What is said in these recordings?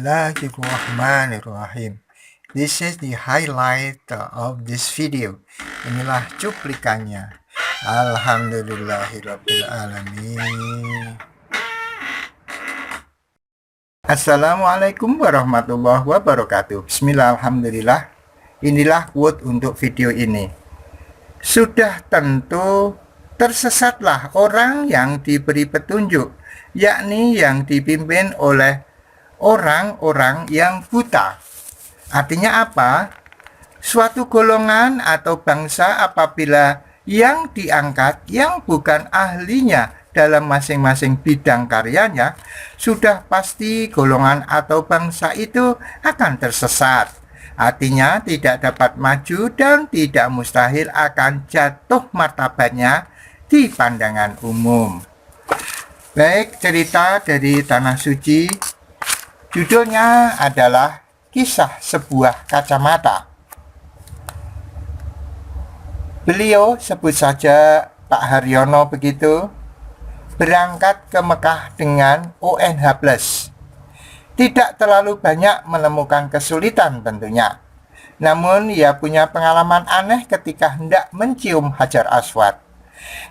Bismillahirrahmanirrahim. This is the highlight of this video. Inilah cuplikannya. Alhamdulillahirrabbilalamin. Assalamualaikum warahmatullahi wabarakatuh. Bismillah, alhamdulillah. Inilah quote untuk video ini. Sudah tentu tersesatlah orang yang diberi petunjuk, yakni yang dipimpin oleh orang-orang yang buta. Artinya apa? Suatu golongan atau bangsa apabila yang diangkat yang bukan ahlinya dalam masing-masing bidang karyanya, sudah pasti golongan atau bangsa itu akan tersesat. Artinya tidak dapat maju dan tidak mustahil akan jatuh martabatnya di pandangan umum. Baik, cerita dari Tanah Suci. Judulnya adalah Kisah Sebuah Kacamata. Beliau, sebut saja Pak Haryono begitu, berangkat ke Mekah dengan ONH+. Tidak terlalu banyak menemukan kesulitan tentunya. Namun ia punya pengalaman aneh ketika hendak mencium Hajar Aswad.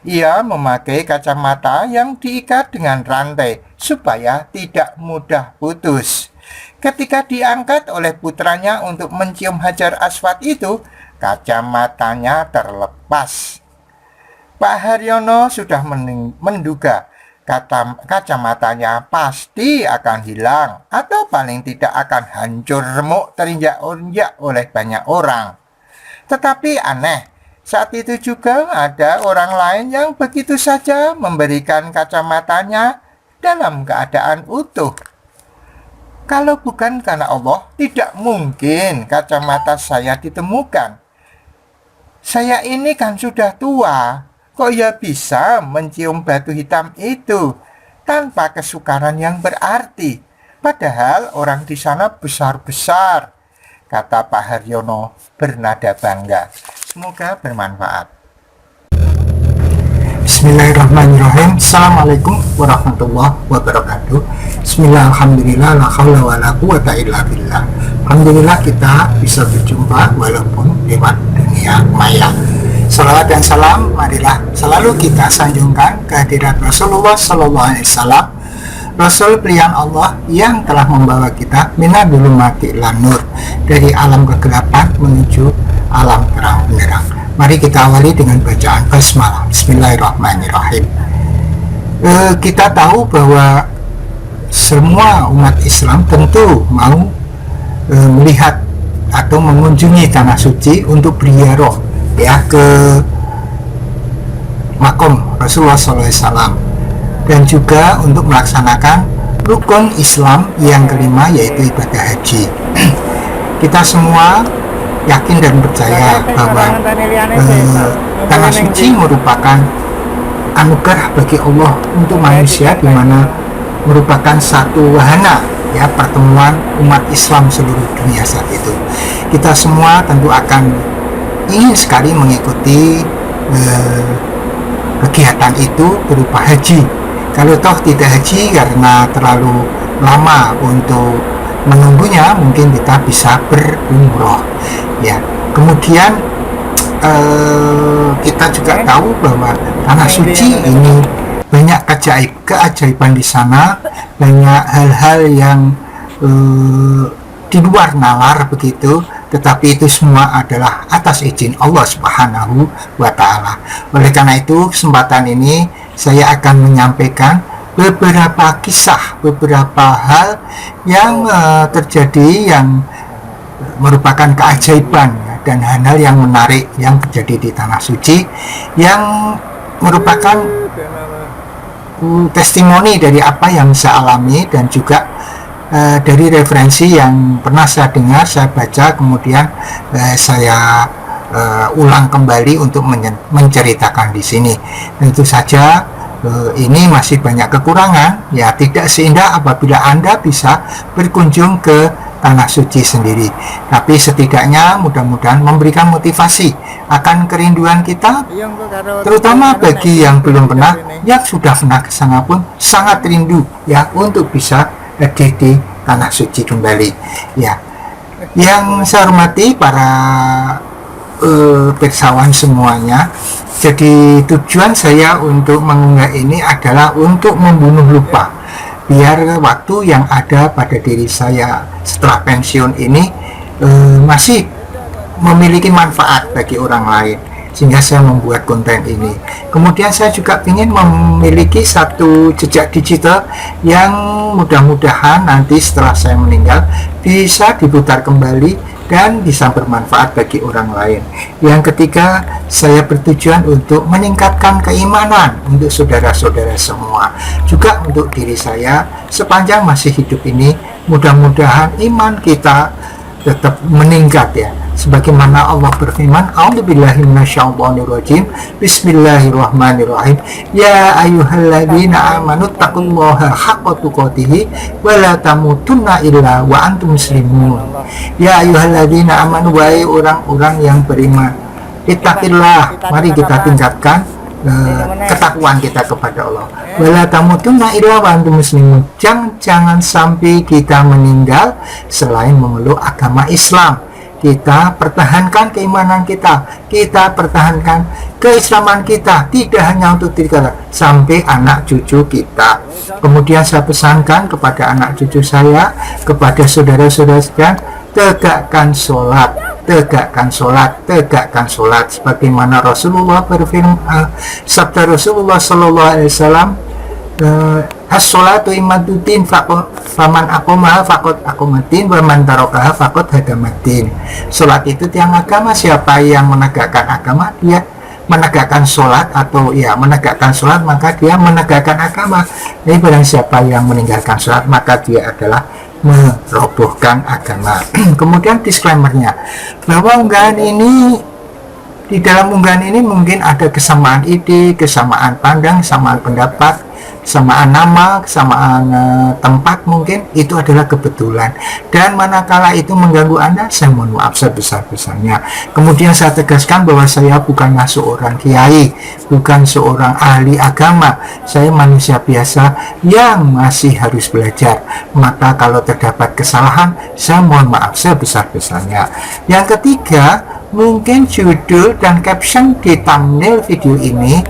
Ia memakai kacamata yang diikat dengan rantai supaya tidak mudah putus. Ketika diangkat oleh putranya untuk mencium Hajar Aswad itu, kacamatanya terlepas. Pak Haryono sudah menduga kacamatanya pasti akan hilang atau paling tidak akan hancur remuk terinjak-injak oleh banyak orang. Tetapi aneh, saat itu juga ada orang lain yang begitu saja memberikan kacamatanya dalam keadaan utuh. Kalau bukan karena Allah, tidak mungkin kacamata saya ditemukan. Saya ini kan sudah tua, kok ya bisa mencium batu hitam itu tanpa kesukaran yang berarti? Padahal orang di sana besar-besar, kata Pak Haryono bernada bangga. Semoga bermanfaat. Bismillahirrahmanirrahim. Assalamualaikum warahmatullahi wabarakatuh. Bismillah, alhamdulillah, la haula wa la quwata illa billah. Alhamdulillah kita bisa berjumpa walaupun lewat dunia maya. Salawat dan salam marilah selalu kita sanjungkan kehadirat Rasulullah SAW, Rasul pilihan Allah yang telah membawa kita minadul mati ilan nur, dari alam kegelapan menuju alam terang benderang. Mari kita awali dengan bacaan basmalah. Bismillahirrahmanirrahim. Kita tahu bahwa semua umat Islam tentu mau melihat atau mengunjungi Tanah Suci untuk beriyaroh ya ke makom Rasulullah SAW, dan juga untuk melaksanakan rukun Islam yang kelima, yaitu ibadah haji. Kita semua yakin dan percaya bahwa Tanah Suci merupakan anugerah bagi Allah untuk manusia, di mana merupakan satu wahana ya pertemuan umat Islam seluruh dunia saat itu. Kita semua tentu akan ingin sekali mengikuti kegiatan itu berupa haji. Kalau toh tidak haji karena terlalu lama untuk menunggunya, mungkin kita bisa berumroh ya. Kemudian kita juga tahu bahwa Tanah Suci ini banyak keajaiban di sana, banyak hal-hal yang di luar nalar begitu, tetapi itu semua adalah atas izin Allah Subhanahu wa Ta'ala. Oleh karena itu, kesempatan ini saya akan menyampaikan beberapa kisah, beberapa hal yang terjadi yang merupakan keajaiban dan hal-hal yang menarik yang terjadi di Tanah Suci, yang merupakan testimoni dari apa yang saya alami, dan juga dari referensi yang pernah saya dengar, saya baca, kemudian saya ulang kembali untuk menceritakan di sini. Tentu saja ini masih banyak kekurangan ya, tidak seindah apabila Anda bisa berkunjung ke Tanah Suci sendiri, tapi setidaknya mudah-mudahan memberikan motivasi akan kerinduan kita, terutama bagi yang belum pernah, yang sudah pernah ke sana pun sangat rindu ya untuk bisa hadir di tanah suci kembali. Ya, yang saya hormati para pirsawan semuanya, jadi tujuan saya untuk mengunggah ini adalah untuk membunuh lupa, biar waktu yang ada pada diri saya setelah pensiun ini masih memiliki manfaat bagi orang lain, sehingga saya membuat konten ini. Kemudian saya juga ingin memiliki satu jejak digital yang mudah-mudahan nanti setelah saya meninggal bisa diputar kembali dan bisa bermanfaat bagi orang lain. Yang ketiga, saya bertujuan untuk meningkatkan keimanan untuk saudara-saudara semua, juga untuk diri saya sepanjang masih hidup ini. Mudah-mudahan iman kita tetap meningkat, ya, sebagaimana Allah berfirman, a'udzubillahi minasyaitonirrajim, bismillahirrahmanirrahim, ya ayyuhalladzina amanu taqullaha haqqa tuqatih wa la tamutunna illa wa antum muslimun. Ya ayyuhalladzina amanu, wahai orang-orang yang beriman, ittaqillah, mari kita tingkatkan ketakwaan kita kepada Allah. Wala tamutunna illa wa antum muslimun. Jangan sampai kita meninggal selain memeluk agama Islam. Kita pertahankan keimanan kita, kita pertahankan keislaman kita, tidak hanya untuk diri kita, sampai anak cucu kita. Kemudian saya pesankan kepada anak cucu saya, kepada saudara-saudara sekalian, tegakkan sholat, tegakkan sholat, tegakkan sholat, sebagaimana Rasulullah berfirman, sabda Rasulullah Sallallahu Alaihi Wasallam, as-sholatu imaduddin, faman aqomaha faqad aqomaddin, wa man tarakaha faqad hadamaddin. Sholat itu tiang agama, siapa yang menegakkan agama dia menegakkan sholat, atau ya menegakkan sholat maka dia menegakkan agama. Jadi barang siapa yang meninggalkan sholat maka dia adalah merobohkan agama. Kemudian disclaimernya, bahwa di dalam unggahan ini mungkin ada kesamaan ide, kesamaan pandang, kesamaan pendapat, kesamaan nama, kesamaan tempat, mungkin itu adalah kebetulan, dan manakala itu mengganggu Anda, saya mohon maaf sebesar-besarnya. Kemudian saya tegaskan bahwa saya bukanlah seorang kiai, bukan seorang ahli agama, saya manusia biasa yang masih harus belajar. Maka kalau terdapat kesalahan, saya mohon maaf sebesar-besarnya. Yang ketiga, mungkin judul dan caption di thumbnail video ini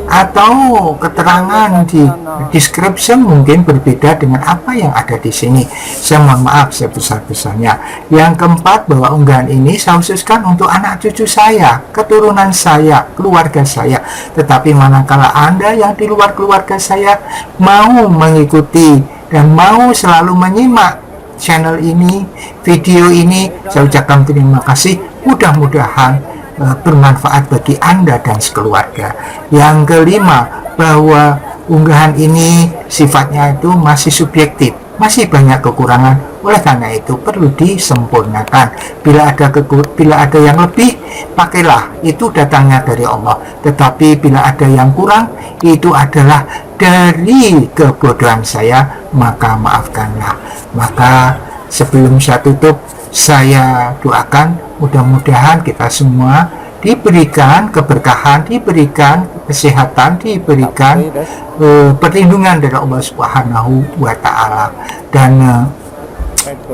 atau keterangan di description mungkin berbeda dengan apa yang ada di sini. Saya mohon maaf sebesar-besarnya. Yang keempat, bahwa unggahan ini saya khususkan untuk anak cucu saya, keturunan saya, keluarga saya. Tetapi manakala Anda yang di luar keluarga saya mau mengikuti dan mau selalu menyimak channel ini, video ini, saya ucapkan terima kasih. Mudah-mudahan bermanfaat bagi Anda dan sekeluarga. Yang kelima, bahwa unggahan ini sifatnya itu masih subjektif, masih banyak kekurangan. Oleh karena itu perlu disempurnakan. Bila ada yang lebih, pakailah, itu datangnya dari Allah. Tetapi bila ada yang kurang, itu adalah dari kebodohan saya, maka maafkanlah. Maka sebelum saya tutup, saya doakan mudah-mudahan kita semua diberikan keberkahan, diberikan kesehatan, diberikan perlindungan dari Allah Subhanahu wa Ta'ala. Dan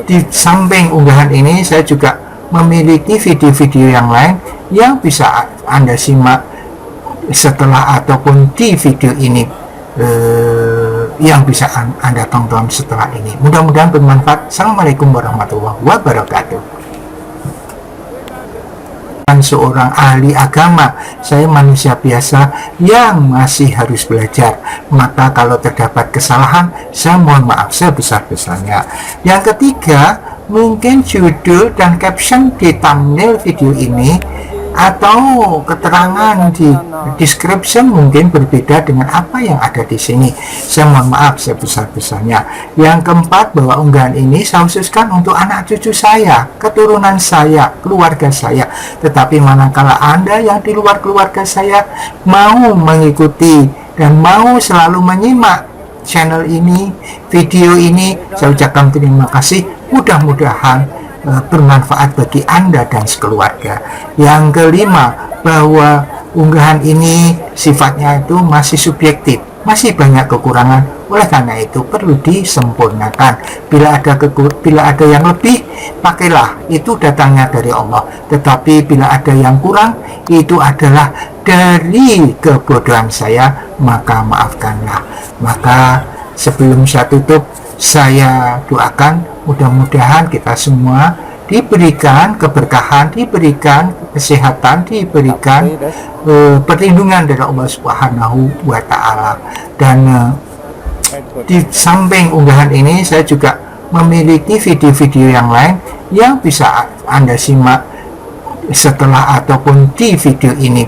di samping unggahan ini, saya juga memiliki video-video yang lain yang bisa Anda simak setelah ataupun di video ini, yang bisa Anda tonton setelah ini. Mudah-mudahan bermanfaat. Assalamualaikum warahmatullahi wabarakatuh. Seorang ahli agama, saya manusia biasa yang masih harus belajar. Maka kalau terdapat kesalahan, saya mohon maaf sebesar-besarnya. Yang ketiga, mungkin judul dan caption di thumbnail video ini atau keterangan di description mungkin berbeda dengan apa yang ada di sini. Saya mohon maaf sebesar-besarnya. Yang keempat, bahwa unggahan ini saya khususkan untuk anak cucu saya, keturunan saya, keluarga saya. Tetapi manakala Anda yang di luar keluarga saya mau mengikuti dan mau selalu menyimak channel ini, video ini, saya ucapkan terima kasih. Mudah-mudahan bermanfaat bagi Anda dan sekeluarga. Yang kelima, bahwa unggahan ini sifatnya itu masih subjektif, masih banyak kekurangan. Oleh karena itu perlu disempurnakan. Bila ada yang lebih, pakailah, itu datangnya dari Allah. Tetapi bila ada yang kurang, itu adalah dari kebodohan saya, maka maafkanlah. Maka sebelum saya tutup, saya doakan mudah-mudahan kita semua diberikan keberkahan, diberikan kesehatan, diberikan perlindungan dari Allah Subhanahu wa Ta'ala. Dan di samping unggahan ini, saya juga memiliki video-video yang lain yang bisa Anda simak setelah ataupun di video ini,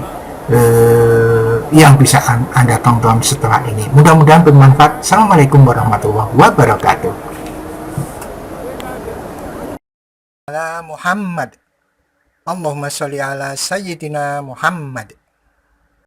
yang bisa Anda tonton setelah ini. Mudah-mudahan bermanfaat. Assalamualaikum warahmatullahi wabarakatuh. Muhammad, Allahumma sholli ala Sayyidina Muhammad.